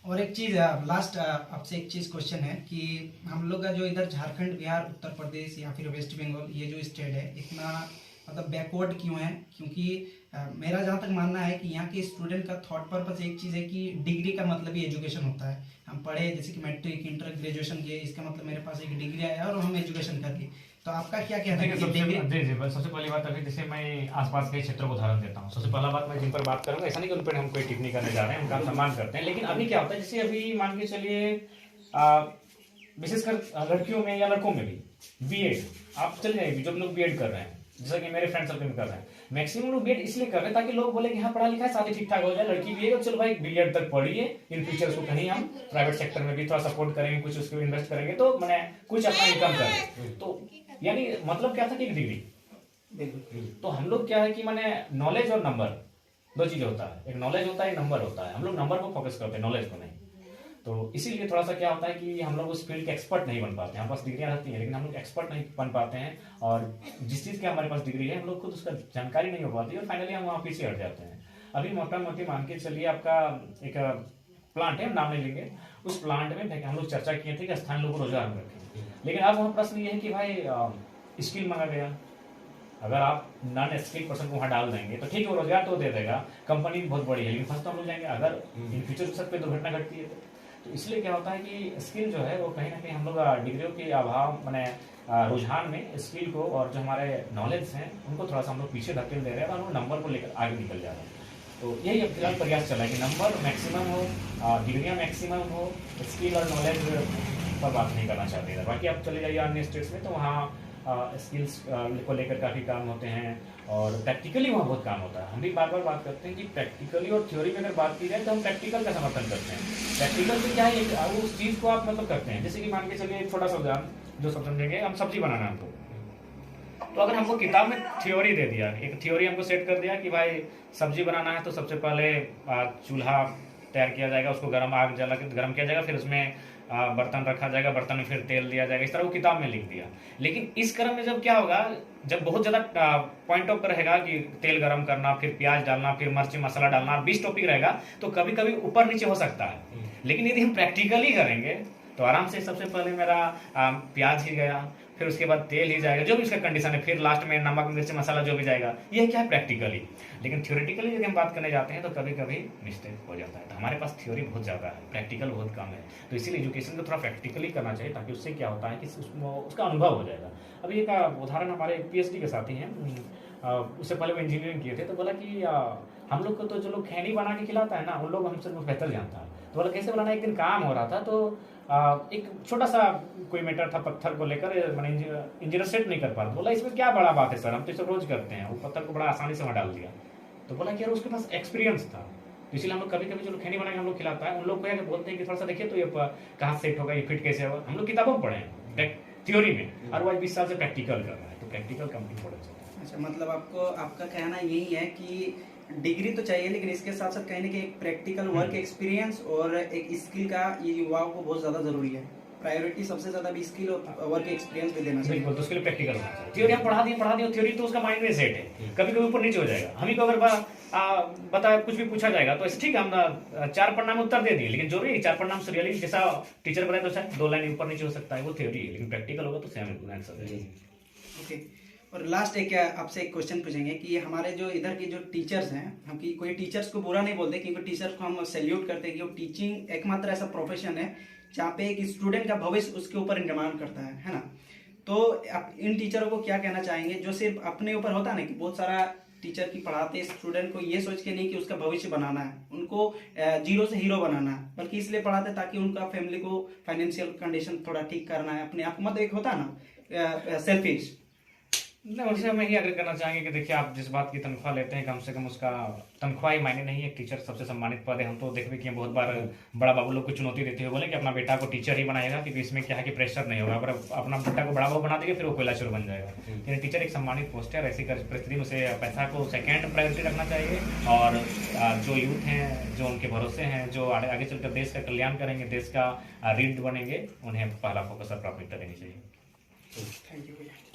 और एक चीज लास्ट आपसे एक चीज क्वेश्चन है कि हम लोग का जो इधर झारखंड, बिहार, उत्तर प्रदेश या फिर वेस्ट बंगाल, ये जो स्टेट है इतना मतलब बैकवर्ड क्यों है? क्योंकि मेरा जहाँ तक मानना है कि यहाँ के स्टूडेंट का थॉट पर्पस एक चीज़ है कि डिग्री का मतलब ही एजुकेशन होता है। हम पढ़े जैसे कि मैट्रिक, इंटर, ग्रेजुएशन किए, इसका मतलब मेरे पास एक डिग्री आया और हम एजुकेशन कर लिए। तो आपका क्या कहना है कि डिग्री? जी जी, बस सबसे पहली बात अभी जैसे मैं आसपास के क्षेत्रों को उदाहरण देता हूँ। सबसे पहला बात मैं जिन पर बात करूंगा, ऐसा नहीं कि उन पर हम कोई टिप्पणी करने जा रहे हैं, उनका हम सम्मान करते हैं, लेकिन अभी क्या होता है, जैसे अभी मान के चलिए विशेषकर लड़कियों में या लड़कों में भी बीएड आप चले जाइए, जो लोग बीएड कर रहे हैं, जैसा कि मेरे फ्रेंड सर्कल में कर रहे हैं, मैक्सिमम लोग बीएड इसलिए कर रहे हैं ताकि लोग बोले कि हाँ पढ़ा लिखा है, शादी ठीक ठाक हो जाए, लड़की भी है, चलो भाई बीएड तक पढ़िए, इन फ्यूचर उसको कहीं हम प्राइवेट सेक्टर में भी थोड़ा सपोर्ट करेंगे, कुछ उसको इन्वेस्ट करेंगे, तो मैंने कुछ अपना इनकम करें। तो यानी मतलब क्या था कि एक डिग्री। तो हम लोग क्या है कि मैंने नॉलेज और नंबर दो चीजें होता है, एक नॉलेज होता है, एक नंबर होता है। हम लोग नंबर को फोकस करते हैं, नॉलेज को नहीं। तो इसीलिए थोड़ा सा क्या होता है कि हम लोग उस फील्ड के एक्सपर्ट नहीं बन पाते हैं। हमारे पास डिग्रियां रहती हैं लेकिन हम लोग एक्सपर्ट नहीं बन पाते हैं, और जिस चीज़ की हमारे पास डिग्री है हम लोग खुद उसका जानकारी नहीं हो पाती और फाइनली हम वहाँ पीछे हट जाते हैं। अभी मोटा मोटी मान के चलिए आपका एक प्लांट है, हम नाम नहीं लेंगे, उस प्लांट में हम लोग चर्चा किए थे कि स्थानीय लोगों को रोजगार में रखें, लेकिन अब वहाँ प्रश्न ये है कि भाई स्किल मांगा गया। अगर आप नॉन स्किल पर्सन को वहाँ डाल देंगे तो ठीक है, वो रोजगार तो दे देगा, कंपनी बहुत बड़ी है, लेकिन फंस तो हम लोग जाएंगे अगर इन फ्यूचर के साथ कोई दुर्घटना घटती है तो इसलिए क्या होता है कि स्किल जो है वो कहीं ना कहीं हम लोग डिग्रियों के अभाव मैंने रुझान में स्किल को और जो हमारे नॉलेज हैं उनको थोड़ा सा हम लोग पीछे धकेल दे रहे हैं और हम लोग नंबर को लेकर आगे निकल जा रहे हैं। तो यही अब फिलहाल प्रयास चला है कि नंबर मैक्सिमम हो, डिग्रियाँ मैक्सिमम हो, स्किल और नॉलेज पर बात नहीं करना चाहते हैं। बाकी आप चले जाइए अन्य स्टेट्स में तो वहाँ स्किल्स को लेकर काफ़ी काम होते हैं और प्रैक्टिकली वहाँ बहुत काम होता है। हम भी बार बार बात करते हैं कि प्रैक्टिकली और थ्योरी में अगर बात की जाए तो हम प्रैक्टिकल का समर्थन करते हैं। प्रैक्टिकल से क्या है, उस चीज़ को आप मतलब करते हैं, जैसे कि मान के चलिए एक छोटा सा उदाहरण जो सब समझेंगे, हम सब्जी बनाना हमको, तो अगर हमको किताब में थ्योरी दे दिया, एक थ्योरी हमको सेट कर दिया कि भाई सब्जी बनाना है तो सबसे पहले चूल्हा तैयार किया जाएगा, उसको गर्म आग जला के गर्म किया जाएगा, फिर उसमें बर्तन रखा जाएगा, बर्तन में फिर तेल दिया जाएगा, इस तरह वो किताब में लिख दिया। लेकिन इस क्रम में जब क्या होगा, जब बहुत ज्यादा पॉइंट ऑफ रहेगा कि तेल गर्म करना, फिर प्याज डालना, फिर मिर्च मसाला डालना, 20 टॉपिक रहेगा तो कभी कभी ऊपर नीचे हो सकता है। लेकिन यदि हम प्रैक्टिकली करेंगे तो आराम से सबसे पहले मेरा प्याज ही गया, फिर उसके बाद तेल ही जाएगा, जो भी उसका कंडीशन है, फिर लास्ट में नमक मिर्च मसाला जो भी जाएगा, ये क्या है प्रैक्टिकली। लेकिन थ्योरेटिकली यदि हम बात करने जाते हैं तो कभी कभी मिस्टेक हो जाता है। तो हमारे पास थ्योरी बहुत ज़्यादा है, प्रैक्टिकल बहुत कम है, तो इसीलिए एजुकेशन को थोड़ा प्रैक्टिकली करना चाहिए ताकि उससे क्या होता है कि उसका अनुभव हो जाएगा। अभी एक उदाहरण हमारे पीएचडी के साथी हैं, उससे पहले वो इंजीनियरिंग किए थे, तो बोला कि हम लोग को तो जो लोग खैनी बना के खिलाता है ना, उन लोग हमसे बेहतर जानता है। तो बोला कैसे बनाना, एक दिन काम हो रहा था तो एक छोटा सा कोई मैटर था, पत्थर को लेकर मैंने इंजीनियर सेट नहीं कर पा रहा। बोला इसमें क्या बड़ा बात है सर, हम तो इसे रोज करते हैं। वो पत्थर को बड़ा आसानी से वहाँ डाल दिया। तो बोला कि यार उसके पास एक्सपीरियंस था, तो इसलिए हम लोग कभी कभी जो खैनी बना के हम लोग खिलाता है, उन लोग को बोलते हैं कि थोड़ा सा देखिए तो ये कहाँ सेट होगा, ये फिट कैसे होगा। हम लोग किताबों में पढ़े हैं थ्योरी में, और वो 20 साल से प्रैक्टिकल कर रहा है, तो प्रैक्टिकल कम इम्पोर्टेंस होता है। अच्छा, मतलब आपका कहना यही है कि डिग्री तो चाहिए लेकिन इसके साथ साथ कहीं ना कहीं एक प्रैक्टिकल वर्क एक्सपीरियंस और एक स्किल का ये युवाओं को बहुत ज्यादा जरूरी है। प्रायोरिटी सबसे ज्यादा भी स्किल और वर्क एक्सपीरियंस भी देना चाहिए। बिल्कुल, तो उसके लिए प्रैक्टिकल होना चाहिए। थ्योरी हम पढ़ा दिए थ्योरी तो उसका माइंड में सेट है, कभी कभी ऊपर नीचे हो जाएगा। हम ही को अगर बता कुछ भी पूछा जाएगा तो ठीक है, हम 4 पन्ना में उत्तर दे दिए, लेकिन जरूरी 4 पन्ना में रियली जैसा टीचर बताए तो शायद 2 लाइन ऊपर नीचे हो सकता है, वो थ्योरी है, लेकिन प्रैक्टिकल होगा तो सेम आंसर है। ओके, और लास्ट एक आपसे एक क्वेश्चन पूछेंगे कि हमारे जो इधर के जो टीचर्स हैं, हम की कोई टीचर्स को बुरा नहीं बोलते क्योंकि टीचर्स को हम सैल्यूट करते हैं कि वो टीचिंग एकमात्र ऐसा प्रोफेशन है जहाँ पे एक स्टूडेंट का भविष्य उसके ऊपर डिमांड करता है ना। तो आप इन टीचरों को क्या कहना चाहेंगे जो सिर्फ अपने ऊपर होता है ना कि बहुत सारा टीचर की पढ़ाते स्टूडेंट को ये सोच के नहीं कि उसका भविष्य बनाना है, उनको जीरो से हीरो बनाना है, बल्कि इसलिए पढ़ाते ताकि उनका फैमिली को फाइनेंशियल कंडीशन थोड़ा ठीक करना है, अपने आप को मतलब एक होता है ना सेल्फिश। नहीं, उनसे हम यही आग्रह करना चाहेंगे कि देखिए आप जिस बात की तनख्वाह लेते हैं कम से कम उसका तनख्वाह ही मायने नहीं है। टीचर सबसे सम्मानित पद है। हम तो देखते कि बहुत बार बड़ा बाबू लोग को चुनौती देते हुए बोले कि अपना बेटा को टीचर ही बनाएगा, क्योंकि इसमें क्या है कि प्रेशर नहीं होगा। अगर अपना बेटा को बड़ा बाबू बना देंगे फिर वो कोयला चोर बन जाएगा। लेकिन टीचर एक सम्मानित पोस्ट है, ऐसी परिस्थिति में उसे पैसा को सेकेंड प्रायोरिटी रखना चाहिए, और जो यूथ हैं, जो उनके भरोसे हैं, जो आगे चलकर देश का कल्याण करेंगे, देश का रीढ़ बनेंगे, उन्हें पहला फोकस और प्राथमिकता देनी चाहिए। थैंक यू भैया।